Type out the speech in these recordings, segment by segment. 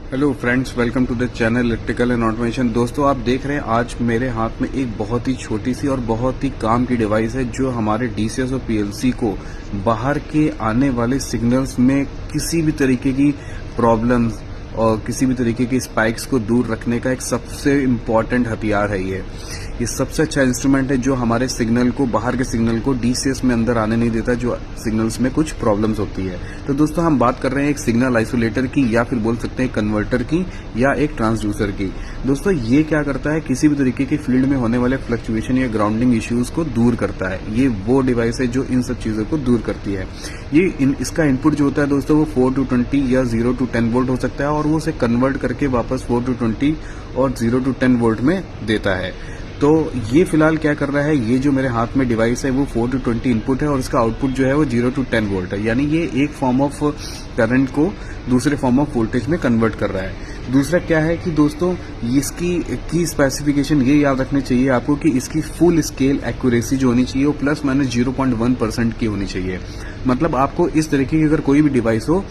Hello friends, welcome to the channel electrical and automation. दोस्तों, आप देख रहे हैं आज मेरे हाथ में एक बहुत ही छोटी सी और बहुत ही काम की डिवाइस है जो हमारे डीसीएस और पीएलसी को बाहर के आने वाले सिग्नल्स में किसी भी तरीके की प्रॉब्लम्स और किसी भी तरीके की स्पाइक्स को दूर रखने का एक सबसे इम्पॉर्टेंट हथियार है। ये सबसे अच्छा इंस्ट्रूमेंट है जो हमारे सिग्नल को, बाहर के सिग्नल को डीसीएस में अंदर आने नहीं देता, जो सिग्नल्स में कुछ प्रॉब्लम्स होती है। तो दोस्तों, हम बात कर रहे हैं एक सिग्नल आइसोलेटर की, या फिर बोल सकते हैं कन्वर्टर की, या एक ट्रांसड्यूसर की। दोस्तों, ये क्या करता है, किसी भी तरीके के फील्ड में होने वाले फ्लक्चुएशन या ग्राउंडिंग इश्यूज को दूर करता है। ये वो डिवाइस है जो इन सब चीजों को दूर करती है। इसका इनपुट जो होता है दोस्तों, वो 4 to 20 या 0 to 10 वोल्ट हो सकता है, और वो उसे कन्वर्ट करके वापस 4 to 20 और 0 to 10 वोल्ट में देता है। तो ये फिलहाल क्या कर रहा है, ये जो मेरे हाथ में डिवाइस है वो 4 to 20 इनपुट है, और इसका आउटपुट जो है वो 0 to 10 वोल्ट है। यानी ये एक फॉर्म ऑफ करंट को दूसरे फॉर्म ऑफ वोल्टेज में कन्वर्ट कर रहा है। दूसरा क्या है कि दोस्तों, इसकी की स्पेसिफिकेशन ये याद रखनी चाहिए आपको कि इसकी फुल स्केल एक्यूरेसी जो होनी चाहिए वो ±0.1% की होनी चाहिए। मतलब आपको इस तरीके की अगर कोई भी डिवाइस हो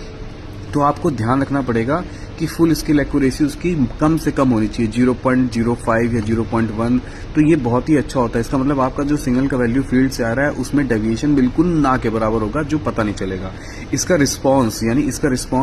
तो आपको ध्यान रखना पड़ेगा कि फुल स्केल एक्यूरेसी उसकी कम से कम होनी चाहिए, 0.05 या 0.1। तो ये बहुत ही अच्छा होता है। इसका मतलब आपका जो सिग्नल का वैल्यू फील्ड से आ रहा है उसमें डेविएशन बिल्कुल ना के बराबर होगा, जो पता नहीं चलेगा। इसका रिस्पांस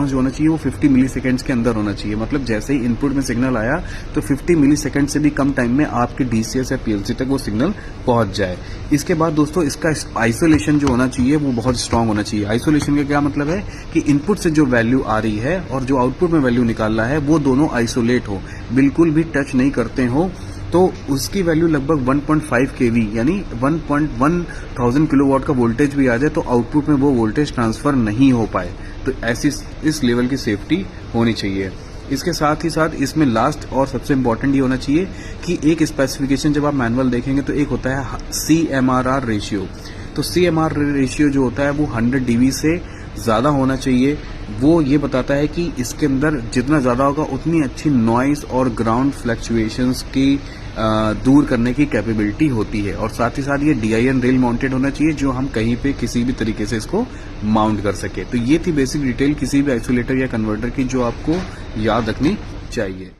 जो होना चाहिए वो 50 मिली सेकेंड्स के अंदर होना चाहिए। मतलब जैसे ही इनपुट में सिग्नल आया तो 50 मिली सेकेंड से भी कम टाइम में आपके डीसीएस या पीएलसी तक वो सिग्नल पहुंच जाए। इसके बाद दोस्तों, इसका आइसोलेशन जो होना चाहिए वो बहुत स्ट्रांग होना चाहिए। आइसोलेशन का क्या मतलब है कि इनपुट से जो वैल्यू आ रही है और जो आउटपुट में वैल्यू निकालना है वो दोनों आइसोलेट हो, बिल्कुल भी टच नहीं करते हो। तो उसकी वैल्यू लगभग 1.5 kV यानी 1.1000 किलोवाट का वोल्टेज भी आ जाए तो आउटपुट में वो वोल्टेज ट्रांसफर नहीं हो पाए। तो ऐसी इस लेवल की सेफ्टी होनी चाहिए। इसके साथ ही साथ इसमें लास्ट और सबसे इम्पोर्टेंट ये होना चाहिए कि एक स्पेसिफिकेशन जब आप मैनुअल देखेंगे तो एक होता है CMRR रेशियो। तो CMR रेशियो जो होता है वो 100 dB से ज़्यादा होना चाहिए। वो ये बताता है कि इसके अंदर जितना ज़्यादा होगा उतनी अच्छी नॉइस और ग्राउंड फ्लक्चुएशंस की दूर करने की कैपेबिलिटी होती है। और साथ ही साथ ये DIN रेल माउंटेड होना चाहिए, जो हम कहीं पे किसी भी तरीके से इसको माउंट कर सके। तो ये थी बेसिक डिटेल किसी भी आइसोलेटर या कन्वर्टर की जो आपको याद रखनी चाहिए।